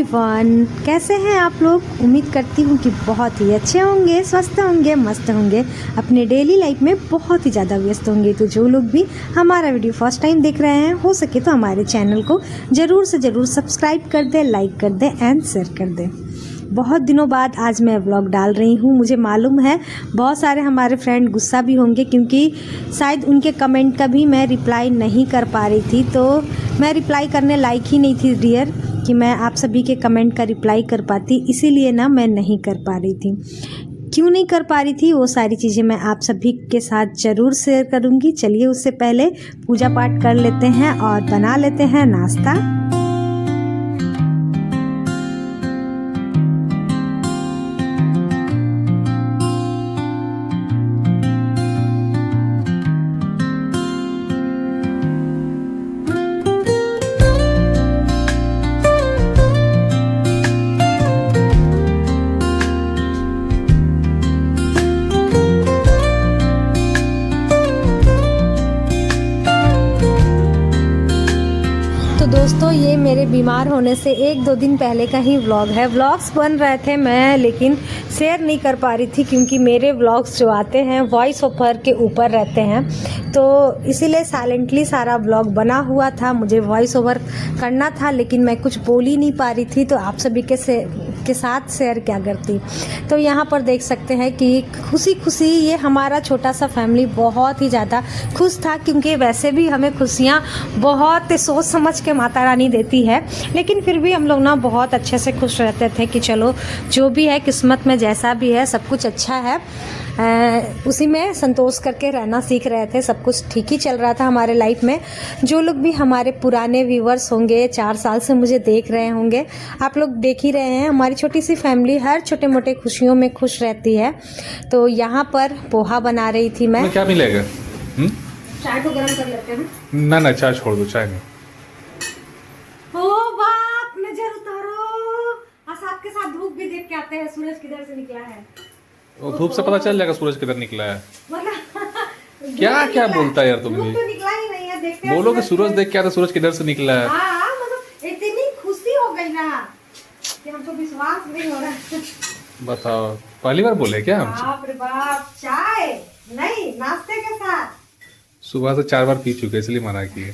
Everyone, कैसे हैं आप लोग। उम्मीद करती हूँ कि बहुत ही अच्छे होंगे, स्वस्थ होंगे, मस्त होंगे, अपने डेली लाइफ में बहुत ही ज़्यादा व्यस्त होंगे। तो जो लोग भी हमारा वीडियो फर्स्ट टाइम देख रहे हैं, हो सके तो हमारे चैनल को ज़रूर से ज़रूर सब्सक्राइब कर दें, लाइक कर दें एंड शेयर कर दें। बहुत दिनों बाद आज मैं व्लॉग डाल रही हूँ। मुझे मालूम है बहुत सारे हमारे फ्रेंड गुस्सा भी होंगे, क्योंकि शायद उनके कमेंट का भी मैं रिप्लाई नहीं कर पा रही थी। तो मैं रिप्लाई करने लायक ही नहीं थी डियर कि मैं आप सभी के कमेंट का रिप्लाई कर पाती, इसीलिए ना मैं नहीं कर पा रही थी। क्यों नहीं कर पा रही थी वो सारी चीज़ें मैं आप सभी के साथ ज़रूर शेयर करूँगी। चलिए उससे पहले पूजा पाठ कर लेते हैं और बना लेते हैं नाश्ता। तो दोस्तों ये मेरे बीमार होने से 1-2 दिन पहले का ही व्लॉग है। व्लॉग्स बन रहे थे मैं लेकिन शेयर नहीं कर पा रही थी, क्योंकि मेरे व्लॉग्स जो आते हैं वॉइस ओवर के ऊपर रहते हैं, तो इसीलिए साइलेंटली सारा व्लॉग बना हुआ था। मुझे वॉइस ओवर करना था लेकिन मैं कुछ बोल ही नहीं पा रही थी, तो आप सभी के साथ शेयर क्या करती। तो यहाँ पर देख सकते हैं कि खुशी खुशी ये हमारा छोटा सा फैमिली बहुत ही ज़्यादा खुश था, क्योंकि वैसे भी हमें खुशियाँ बहुत सोच समझ के माता रानी देती है, लेकिन फिर भी हम लोग ना बहुत अच्छे से खुश रहते थे कि चलो जो भी है किस्मत में जैसा भी है सब कुछ अच्छा है। उसी में संतोष करके रहना सीख रहे थे। सब कुछ ठीक ही चल रहा था हमारे लाइफ में। जो लोग भी हमारे पुराने व्यूवर्स होंगे, 4 साल से मुझे देख रहे होंगे, आप लोग देख ही रहे हैं हमारी छोटी सी फैमिली हर छोटे मोटे खुशियों में खुश रहती है। तो यहाँ पर पोहा बना रही थी मैं। क्या मिलेगा? चाय को गर्म कर लेते हैं। ना चाय छोड़ दो, चाय नहीं। ओ बाप, नजर उतारो। आज आपके साथ धूप भी देख के आते हैं, सूरज किधर से निकला है। वो धूप से पता चल जाएगा सूरज किधर निकला है। मतलब क्या बोलता है यार तुम भी? तो निकला ही नहीं है, देखते हैं बोलो कि सूरज देख के आता, सूरज किधर से निकला है। हाँ, मतलब इतनी खुशी हो गई ना कि हमको विश्वास नहीं हो रहा है। बताओ, पहली बार बोले क्या हम? बाप रे बाप, चाय नहीं नाश्ते के साथ। सुबह से 4 बार पी चुके, इसलिए मना किए।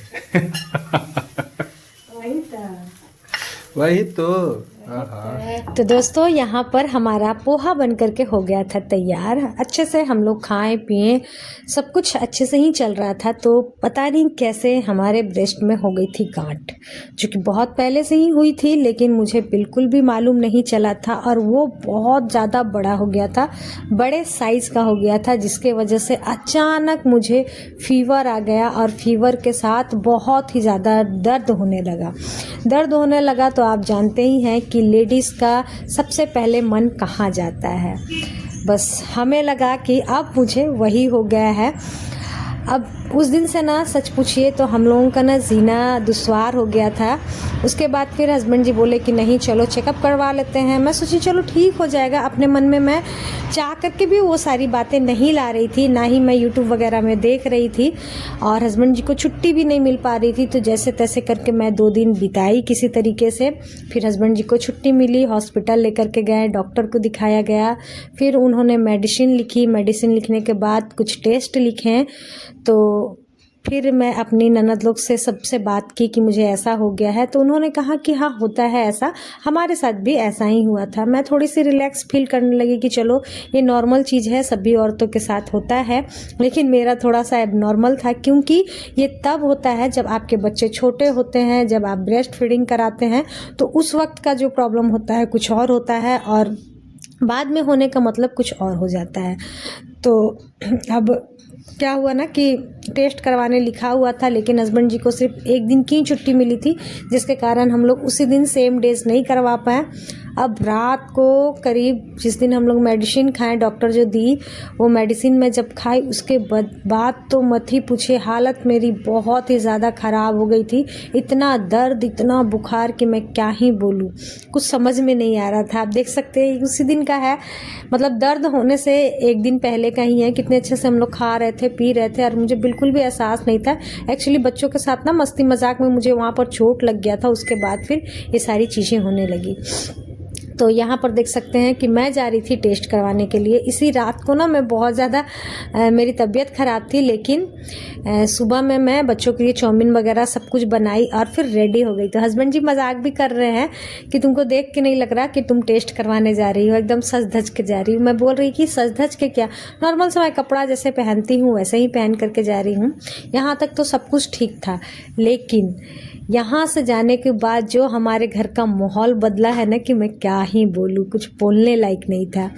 वही तो। तो दोस्तों यहाँ पर हमारा पोहा बन करके हो गया था तैयार। अच्छे से हम लोग खाएं पिए, सब कुछ अच्छे से ही चल रहा था। तो पता नहीं कैसे हमारे ब्रेस्ट में हो गई थी गांठ, जो कि बहुत पहले से ही हुई थी, लेकिन मुझे बिल्कुल भी मालूम नहीं चला था, और वो बहुत ज़्यादा बड़ा हो गया था, बड़े साइज़ का हो गया था, जिसके वजह से अचानक मुझे फीवर आ गया, और फीवर के साथ बहुत ही ज़्यादा दर्द होने लगा। तो आप जानते ही हैं कि लेडीज़ का सबसे पहले मन कहाँ जाता है। बस हमें लगा कि अब मुझे वही हो गया है। अब उस दिन से ना सच पूछिए तो हम लोगों का ना जीना दुश्वार हो गया था। उसके बाद फिर हस्बैंड जी बोले कि नहीं चलो चेकअप करवा लेते हैं। मैं सोची चलो ठीक हो जाएगा। अपने मन में मैं चाह करके भी वो सारी बातें नहीं ला रही थी, ना ही मैं यूट्यूब वगैरह में देख रही थी, और हस्बैंड जी को छुट्टी भी नहीं मिल पा रही थी। तो जैसे तैसे करके मैं 2 दिन बिताई किसी तरीके से। फिर हस्बैंड जी को छुट्टी मिली, हॉस्पिटल लेकर के गए, डॉक्टर को दिखाया गया। फिर उन्होंने मेडिसिन लिखी, मेडिसिन लिखने के बाद कुछ टेस्ट लिखे। तो फिर मैं अपनी ननद लोग से सबसे बात की कि मुझे ऐसा हो गया है। तो उन्होंने कहा कि हाँ होता है ऐसा, हमारे साथ भी ऐसा ही हुआ था। मैं थोड़ी सी रिलैक्स फील करने लगी कि चलो ये नॉर्मल चीज़ है, सभी औरतों के साथ होता है। लेकिन मेरा थोड़ा सा एबनॉर्मल था, क्योंकि ये तब होता है जब आपके बच्चे छोटे होते हैं, जब आप ब्रेस्ट फीडिंग कराते हैं, तो उस वक्त का जो प्रॉब्लम होता है कुछ और होता है, और बाद में होने का मतलब कुछ और हो जाता है। तो अब क्या हुआ ना कि टेस्ट करवाने लिखा हुआ था, लेकिन हस्बैंड जी को सिर्फ 1 दिन की छुट्टी मिली थी, जिसके कारण हम लोग उसी दिन सेम डेज नहीं करवा पाए। अब रात को करीब जिस दिन हम लोग मेडिसिन खाए, डॉक्टर जो दी वो मेडिसिन मैं जब खाई उसके बाद तो मत ही पूछे, हालत मेरी बहुत ही ज़्यादा ख़राब हो गई थी। इतना दर्द, इतना बुखार कि मैं क्या ही बोलूँ, कुछ समझ में नहीं आ रहा था। आप देख सकते हैं उसी दिन का है, मतलब दर्द होने से एक दिन पहले का ही है। कितने अच्छे से हम लोग खा रहे थे, पी रहे थे और मुझे बिल्कुल भी एहसास नहीं था। एक्चुअली बच्चों के साथ ना मस्ती मजाक में मुझे वहाँ पर चोट लग गया था, उसके बाद फिर ये सारी चीज़ें होने लगी। तो यहाँ पर देख सकते हैं कि मैं जा रही थी टेस्ट करवाने के लिए। इसी रात को ना मैं बहुत ज़्यादा मेरी तबीयत ख़राब थी, लेकिन सुबह में मैं बच्चों के लिए चाउमीन वगैरह सब कुछ बनाई और फिर रेडी हो गई। तो हस्बैंड जी मजाक भी कर रहे हैं कि तुमको देख के नहीं लग रहा कि तुम टेस्ट करवाने जा रही हो, एकदम सज धज के जा रही हूँ। मैं बोल रही कि सज धज के क्या, नॉर्मल सा मैं कपड़ा जैसे पहनती हूँ वैसे ही पहन करके जा रही हूँ। यहाँ तक तो सब कुछ ठीक था, लेकिन यहाँ से जाने के बाद जो हमारे घर का माहौल बदला है ना कि मैं क्या ही बोलूँ, कुछ बोलने लायक नहीं था।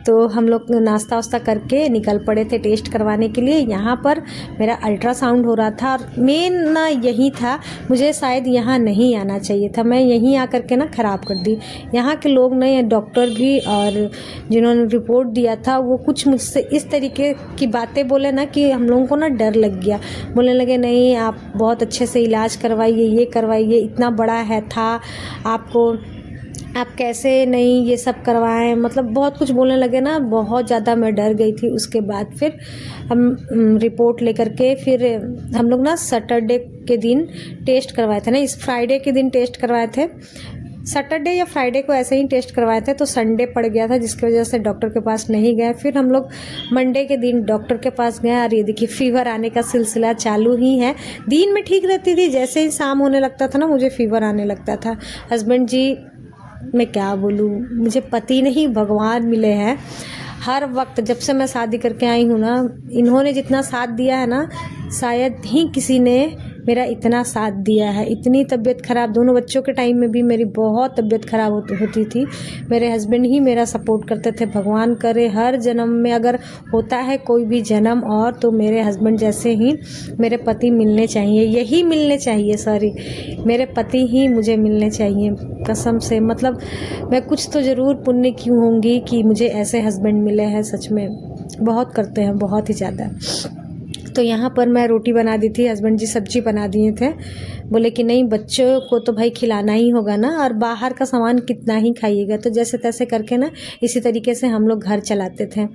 तो हम लोग नाश्ता वास्ता करके निकल पड़े थे टेस्ट करवाने के लिए। यहाँ पर मेरा अल्ट्रासाउंड हो रहा था और मेन ना यही था, मुझे शायद यहाँ नहीं आना चाहिए था। मैं यहीं आकर के ना ख़राब कर दी। यहाँ के लोग ना, डॉक्टर भी और जिन्होंने रिपोर्ट दिया था वो कुछ मुझसे इस तरीके की बातें बोले ना कि हम लोगों को ना डर लग गया। बोलने लगे नहीं आप बहुत अच्छे से इलाज करवाइए, ये करवाइए, इतना बड़ा है था आपको, आप कैसे नहीं ये सब करवाएं, मतलब बहुत कुछ बोलने लगे ना। बहुत ज़्यादा मैं डर गई थी। उसके बाद फिर हम रिपोर्ट लेकर के फिर हम लोग ना सैटरडे के दिन टेस्ट करवाए थे ना, इस फ्राइडे के दिन टेस्ट करवाए थे, सैटरडे या फ्राइडे को ऐसे ही टेस्ट करवाए थे। तो संडे पड़ गया था जिसकी वजह से डॉक्टर के पास नहीं गए। फिर हम लोग मंडे के दिन डॉक्टर के पास गए और ये देखिए फीवर आने का सिलसिला चालू ही है। दिन में ठीक रहती थी, जैसे ही शाम होने लगता था ना मुझे फीवर आने लगता था। हस्बैंड जी, मैं क्या बोलूँ, मुझे पति नहीं भगवान मिले हैं। हर वक्त जब से मैं शादी करके आई हूँ ना, इन्होंने जितना साथ दिया है ना शायद ही किसी ने मेरा इतना साथ दिया है। इतनी तबीयत ख़राब, दोनों बच्चों के टाइम में भी मेरी बहुत तबीयत ख़राब होती थी। मेरे हस्बैंड ही मेरा सपोर्ट करते थे। भगवान करे हर जन्म में अगर होता है कोई भी जन्म और, तो मेरे हस्बैंड जैसे ही मेरे पति मिलने चाहिए, यही मिलने चाहिए, सॉरी मेरे पति ही मुझे मिलने चाहिए कसम से। मतलब मैं कुछ तो ज़रूर पुण्य की होंगी कि मुझे ऐसे हस्बैंड मिले हैं। सच में बहुत करते हैं, बहुत ही ज़्यादा। तो यहाँ पर मैं रोटी बना दी थी, हस्बैंड जी सब्जी बना दिए थे। बोले कि नहीं बच्चों को तो भाई खिलाना ही होगा ना, और बाहर का सामान कितना ही खाइएगा। तो जैसे तैसे करके ना इसी तरीके से हम लोग घर चलाते थे।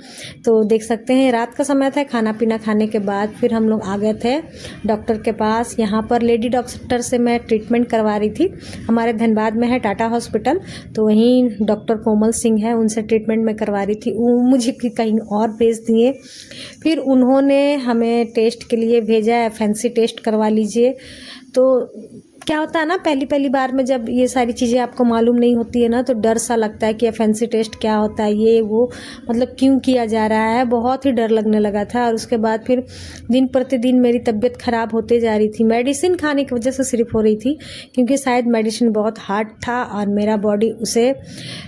तो देख सकते हैं रात का समय था, खाना पीना खाने के बाद फिर हम लोग आ गए थे डॉक्टर के पास। यहाँ पर लेडी डॉक्टर से मैं ट्रीटमेंट करवा रही थी। हमारे धनबाद में है टाटा हॉस्पिटल, तो वहीं डॉक्टर कोमल सिंह है, उनसे ट्रीटमेंट मैं करवा रही थी। वो मुझे कहीं और भेज दिए। फिर उन्होंने हमें टेस्ट के लिए भेजा, फैंसी टेस्ट करवा लीजिए। तो क्या होता है ना, पहली बार में जब ये सारी चीज़ें आपको मालूम नहीं होती है ना, तो डर सा लगता है कि फैंसी टेस्ट क्या होता है, ये वो, मतलब क्यों किया जा रहा है, बहुत ही डर लगने लगा था। और उसके बाद फिर दिन प्रतिदिन मेरी तबीयत ख़राब होते जा रही थी। मेडिसिन खाने की वजह से सिर्फ हो रही थी, क्योंकि शायद मेडिसिन बहुत हार्ड था और मेरा बॉडी उसे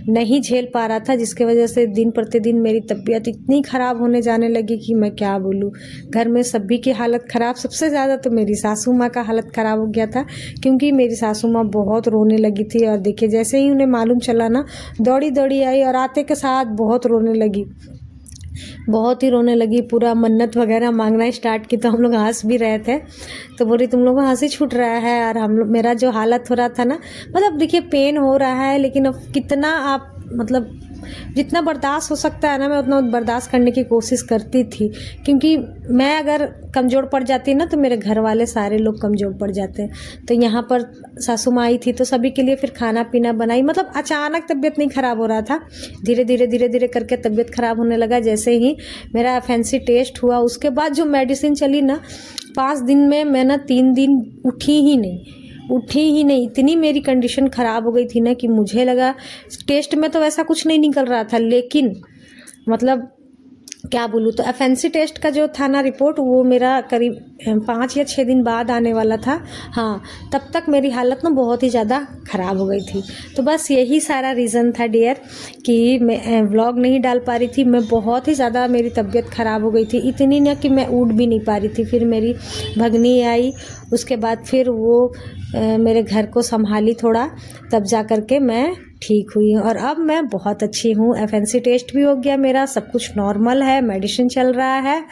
नहीं झेल पा रहा था, जिसकी वजह से दिन प्रतिदिन मेरी तबीयत इतनी ख़राब होने जाने लगी कि मैं क्या बोलूँ। घर में सभी की हालत ख़राब, सबसे ज़्यादा तो मेरी सासू माँ का हालत ख़राब हो गया था, क्योंकि मेरी सासू माँ बहुत रोने लगी थी। और देखिए जैसे ही उन्हें मालूम चला ना, दौड़ी दौड़ी आई और आते के साथ बहुत रोने लगी, बहुत ही रोने लगी। पूरा मन्नत वगैरह मांगना स्टार्ट की। तो हम लोग हंस भी रहे थे, तो बोली तुम लोगों को हंसी छूट रहा है। और हम लोग, मेरा जो हालत हो रहा था ना, मतलब देखिए पेन हो रहा है, लेकिन अब कितना आप, मतलब जितना बर्दाश्त हो सकता है ना, मैं उतना बर्दाश्त करने की कोशिश करती थी। क्योंकि मैं अगर कमज़ोर पड़ जाती ना, तो मेरे घर वाले सारे लोग कमज़ोर पड़ जाते हैं। तो यहाँ पर सासू माँ आई थी, तो सभी के लिए फिर खाना पीना बनाई। मतलब अचानक तबीयत नहीं ख़राब हो रहा था, धीरे धीरे करके तबीयत ख़राब होने लगा। जैसे ही मेरा फैंसी टेस्ट हुआ, उसके बाद जो मेडिसिन चली ना, 5 दिन में मैं ना 3 दिन उठी ही नहीं। इतनी मेरी कंडीशन ख़राब हो गई थी ना कि मुझे लगा, टेस्ट में तो वैसा कुछ नहीं निकल रहा था, लेकिन मतलब क्या बोलूँ। तो एफएनसी टेस्ट का जो था ना रिपोर्ट, वो मेरा करीब 5 या 6 दिन बाद आने वाला था। हाँ, तब तक मेरी हालत ना बहुत ही ज़्यादा ख़राब हो गई थी। तो बस यही सारा रीज़न था डियर कि मैं व्लॉग नहीं डाल पा रही थी। मैं बहुत ही ज़्यादा, मेरी तबीयत ख़राब हो गई थी, इतनी ना कि मैं उठ भी नहीं पा रही थी। फिर मेरी भगनी आई, उसके बाद फिर वो मेरे घर को संभाली थोड़ा, तब जा कर के मैं ठीक हुई हूँ और अब मैं बहुत अच्छी हूँ। एफएनसी टेस्ट भी हो गया मेरा, सब कुछ नॉर्मल है, मेडिसिन चल रहा है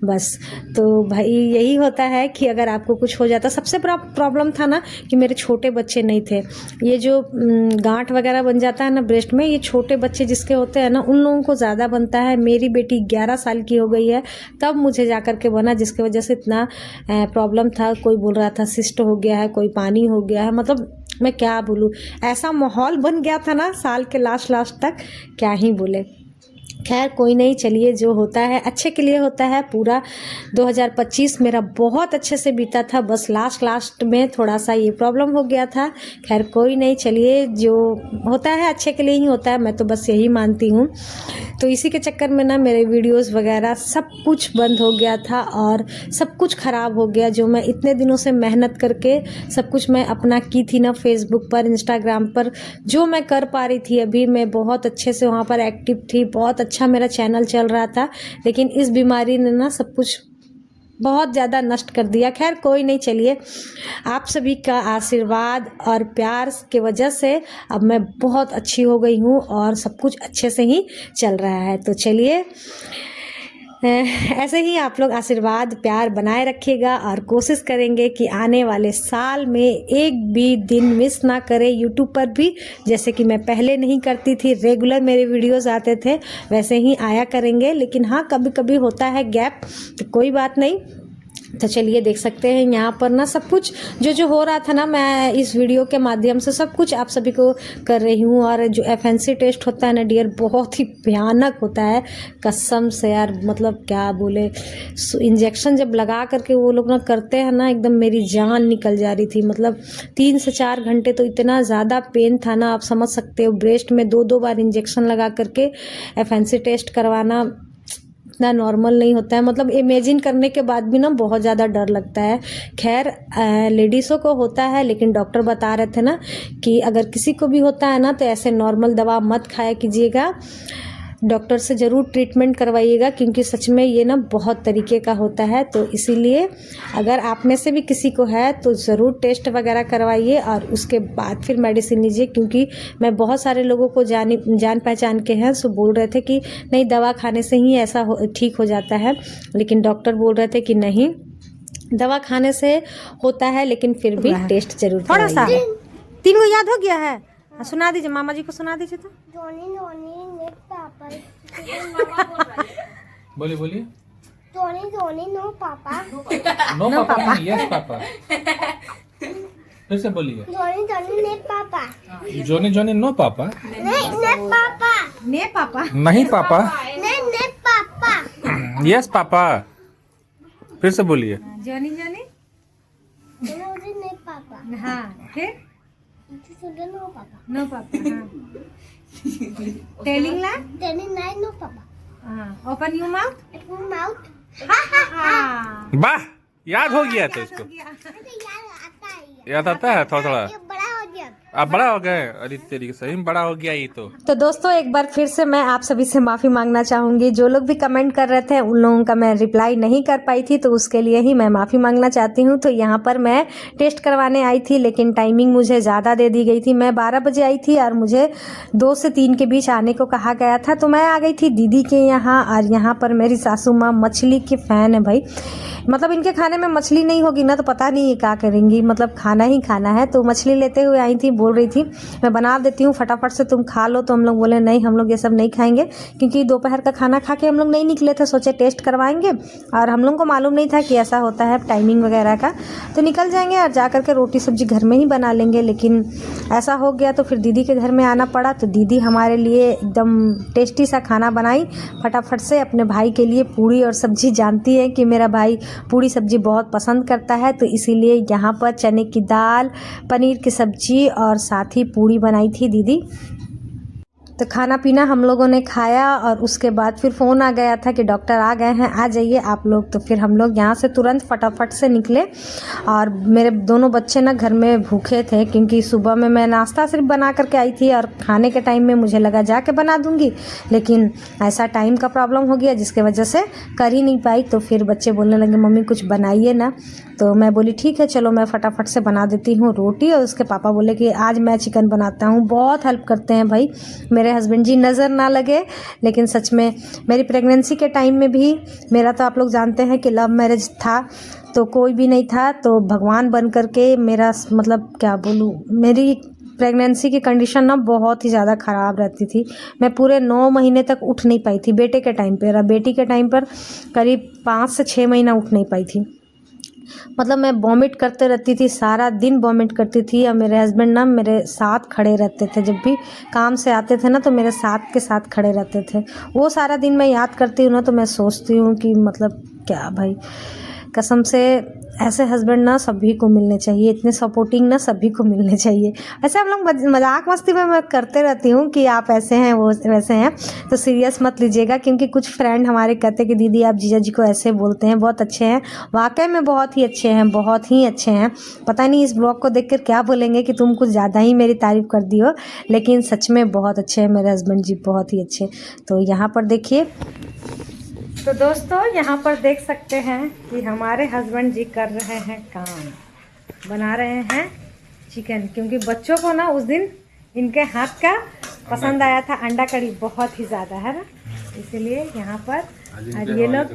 बस। तो भाई यही होता है कि अगर आपको कुछ हो जाता, सबसे बड़ा प्रॉब्लम था ना कि मेरे छोटे बच्चे नहीं थे। ये जो गांठ वगैरह बन जाता है ना ब्रेस्ट में, ये छोटे बच्चे जिसके होते हैं ना उन लोगों को ज़्यादा बनता है। मेरी बेटी 11 साल की हो गई है तब मुझे जा कर के बना, जिसकी वजह से इतना प्रॉब्लम था। कोई बोल रहा था सिस्ट हो गया है, कोई पानी हो गया है, मतलब मैं क्या बोलूँ, ऐसा माहौल बन गया था ना साल के लास्ट तक, क्या ही बोले। खैर कोई नहीं, चलिए जो होता है अच्छे के लिए होता है। पूरा 2025 मेरा बहुत अच्छे से बीता था, बस लास्ट में थोड़ा सा ये प्रॉब्लम हो गया था। खैर कोई नहीं, चलिए जो होता है अच्छे के लिए ही होता है, मैं तो बस यही मानती हूँ। तो इसी के चक्कर में ना मेरे वीडियोस वगैरह सब कुछ बंद हो गया था और सब कुछ ख़राब हो गया। जो मैं इतने दिनों से मेहनत करके सब कुछ मैं अपना की थी ना, फेसबुक पर, इंस्टाग्राम पर, जो मैं कर पा रही थी अभी, मैं बहुत अच्छे से वहाँ पर एक्टिव थी, बहुत अच्छा मेरा चैनल चल रहा था। लेकिन इस बीमारी ने ना सब कुछ बहुत ज़्यादा नष्ट कर दिया। खैर कोई नहीं, चलिए आप सभी का आशीर्वाद और प्यार के वजह से अब मैं बहुत अच्छी हो गई हूँ और सब कुछ अच्छे से ही चल रहा है। तो चलिए ऐसे ही आप लोग आशीर्वाद प्यार बनाए रखिएगा और कोशिश करेंगे कि आने वाले साल में एक भी दिन मिस ना करें यूट्यूब पर भी। जैसे कि मैं पहले नहीं करती थी, रेगुलर मेरे वीडियोस आते थे, वैसे ही आया करेंगे। लेकिन हाँ, कभी कभी होता है गैप, तो कोई बात नहीं। तो चलिए देख सकते हैं यहाँ पर ना सब कुछ जो हो रहा था ना, मैं इस वीडियो के माध्यम से सब कुछ आप सभी को कर रही हूँ। और जो एफएनसी टेस्ट होता है ना डियर, बहुत ही भयानक होता है कसम से यार, मतलब क्या बोले। इंजेक्शन जब लगा करके वो लोग ना करते हैं ना, एकदम मेरी जान निकल जा रही थी। मतलब 3 से 4 घंटे तो इतना ज़्यादा पेन था ना, आप समझ सकते हो। ब्रेस्ट में 2 बार इंजेक्शन लगा करके एफएनसी टेस्ट करवाना इतना नॉर्मल नहीं होता है। मतलब इमेजिन करने के बाद भी ना बहुत ज़्यादा डर लगता है। खैर लेडीज़ों को होता है, लेकिन डॉक्टर बता रहे थे ना कि अगर किसी को भी होता है ना तो ऐसे नॉर्मल दवा मत खाया कीजिएगा, डॉक्टर से ज़रूर ट्रीटमेंट करवाइएगा, क्योंकि सच में ये ना बहुत तरीके का होता है। तो इसीलिए अगर आप में से भी किसी को है तो ज़रूर टेस्ट वगैरह करवाइए और उसके बाद फिर मेडिसिन लीजिए। क्योंकि मैं बहुत सारे लोगों को जान पहचान के हैं, सो बोल रहे थे कि नहीं दवा खाने से ही ऐसा ठीक हो जाता है, लेकिन डॉक्टर बोल रहे थे कि नहीं, दवा खाने से होता है लेकिन फिर भी टेस्ट जरूर थोड़ा सा 3 को याद हो गया है। सुना दीजिए, मामा जी को सुना दीजिए। तो बोलिए नो पापा। नो पापा, यस पापा। फिर से बोलिए। ने पापा। जोनी नो पापा। ने पापा। ने पापा नहीं पापा। ने पापा। Yes papa. फिर से बोलिए। जोनी ने पापा। हाँ, फिर नो पापा। नो पापा। हाँ, टेलिंग ला नो पापा। हाँ, ओपन योर माउथ। माउथ। हाँ, वाह, याद हो गया तो इसको। याद आता है थोड़ा। बड़ा हो गया। आप बड़ा हो गए? अरे तेरी सही में बड़ा हो गया ये तो। तो दोस्तों एक बार फिर से मैं आप सभी से माफ़ी मांगना चाहूँगी। जो लोग भी कमेंट कर रहे थे उन लोगों का मैं रिप्लाई नहीं कर पाई थी, तो उसके लिए ही मैं माफ़ी मांगना चाहती हूँ। तो यहाँ पर मैं टेस्ट करवाने आई थी, लेकिन टाइमिंग मुझे ज़्यादा दे दी गई थी। मैं 12 बजे आई थी और मुझे 2 से 3 के बीच आने को कहा गया था। तो मैं आ गई थी दीदी के यहाँ, और यहाँ पर मेरी सासू माँ मछली की फ़ैन है भाई। मतलब इनके खाने में मछली नहीं होगी ना तो पता नहीं ये क्या करेंगी, मतलब खाना ही खाना है। तो मछली लेते हुए आई थी, बोल रही थी मैं बना देती हूँ फटाफट से, तुम खा लो। तो हम लोग बोले नहीं, हम लोग ये सब नहीं खाएंगे, क्योंकि दोपहर का खाना खा के हम लोग नहीं निकले थे, सोचे टेस्ट करवाएंगे। और हम लोग को मालूम नहीं था कि ऐसा होता है टाइमिंग वगैरह का, तो निकल जाएंगे और जा करके रोटी सब्जी घर में ही बना लेंगे। लेकिन ऐसा हो गया तो फिर दीदी के घर में आना पड़ा। तो दीदी हमारे लिए एकदम टेस्टी सा खाना बनाई फटाफट से, अपने भाई के लिए पूड़ी और सब्जी। जानती है कि मेरा भाई पूड़ी सब्जी बहुत पसंद करता है, तो इसीलिए यहाँ पर चने की दाल, पनीर की सब्जी और साथ ही पूड़ी बनाई थी दीदी। तो खाना पीना हम लोगों ने खाया और उसके बाद फिर फ़ोन आ गया था कि डॉक्टर आ गए हैं, आ जाइए आप लोग। तो फिर हम लोग यहाँ से तुरंत फटाफट से निकले। और मेरे दोनों बच्चे ना घर में भूखे थे, क्योंकि सुबह में मैं नाश्ता सिर्फ बना करके आई थी और खाने के टाइम में मुझे लगा जाके बना दूँगी, लेकिन ऐसा टाइम का प्रॉब्लम हो गया जिसके वजह से कर ही नहीं पाई। तो फिर बच्चे बोलने लगे मम्मी कुछ बनाइए ना। तो मैं बोली ठीक है चलो मैं फटाफट से बना देती हूँ रोटी। और उसके पापा बोले कि आज मैं चिकन बनाता हूँ। बहुत हेल्प करते हैं भाई मेरे हस्बैंड जी, नज़र ना लगे लेकिन सच में। मेरी प्रेगनेंसी के टाइम में भी मेरा तो आप लोग जानते हैं कि लव मैरिज था, तो कोई भी नहीं था, तो भगवान बन करके मेरा मतलब क्या बोलूँ, मेरी प्रेगनेंसी की कंडीशन ना बहुत ही ज़्यादा ख़राब रहती थी। मैं पूरे 9 महीने तक उठ नहीं पाई थी बेटे के टाइम पर, और बेटी के टाइम पर करीब 5 से 6 महीना उठ नहीं पाई थी। मतलब मैं वॉमिट करते रहती थी, सारा दिन वॉमिट करती थी। और मेरे हस्बैंड ना मेरे साथ खड़े रहते थे, जब भी काम से आते थे ना तो मेरे साथ के साथ खड़े रहते थे। वो सारा दिन मैं याद करती हूँ ना तो मैं सोचती हूँ कि मतलब क्या भाई, कसम से ऐसे हस्बैंड ना सभी को मिलने चाहिए, इतने सपोर्टिंग ना सभी को मिलने चाहिए। ऐसे हम लोग मजाक मस्ती में मैं करते रहती हूँ कि आप ऐसे हैं वो वैसे हैं, तो सीरियस मत लीजिएगा, क्योंकि कुछ फ्रेंड हमारे कहते हैं कि दीदी आप जीजा जी को ऐसे बोलते हैं, बहुत अच्छे हैं। वाकई में बहुत ही अच्छे हैं, बहुत ही अच्छे हैं। पता नहीं इस ब्लॉग को देख कर क्या बोलेंगे कि तुम कुछ ज़्यादा ही मेरी तारीफ़ कर दी हो, लेकिन सच में बहुत अच्छे हैं मेरे हस्बैंड जी, बहुत ही अच्छे। तो यहाँ पर देखिए, तो दोस्तों यहाँ पर देख सकते हैं कि हमारे हस्बैंड जी कर रहे हैं काम, बना रहे हैं चिकन। क्योंकि बच्चों को ना उस दिन इनके हाथ का पसंद आया था अंडा करी, बहुत ही ज़्यादा है ना, इसीलिए यहाँ पर आज ये लोग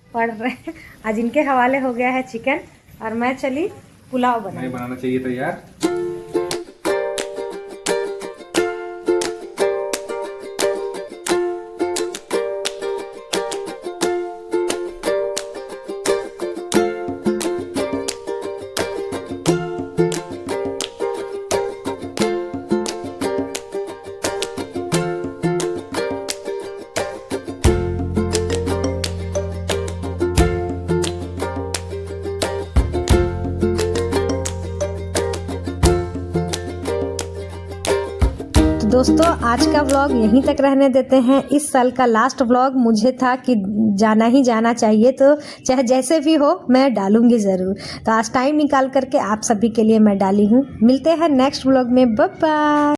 पढ़ रहे हैं। आज इनके हवाले हो गया है चिकन, और मैं चली पुलाव बनाना चाहिए था यार। दोस्तों आज का व्लॉग यहीं तक रहने देते हैं। इस साल का लास्ट व्लॉग मुझे था कि जाना ही जाना चाहिए, तो चाहे जैसे भी हो मैं डालूंगी ज़रूर। तो आज टाइम निकाल करके आप सभी के लिए मैं डाली हूँ। मिलते हैं नेक्स्ट व्लॉग में, बाय बाय।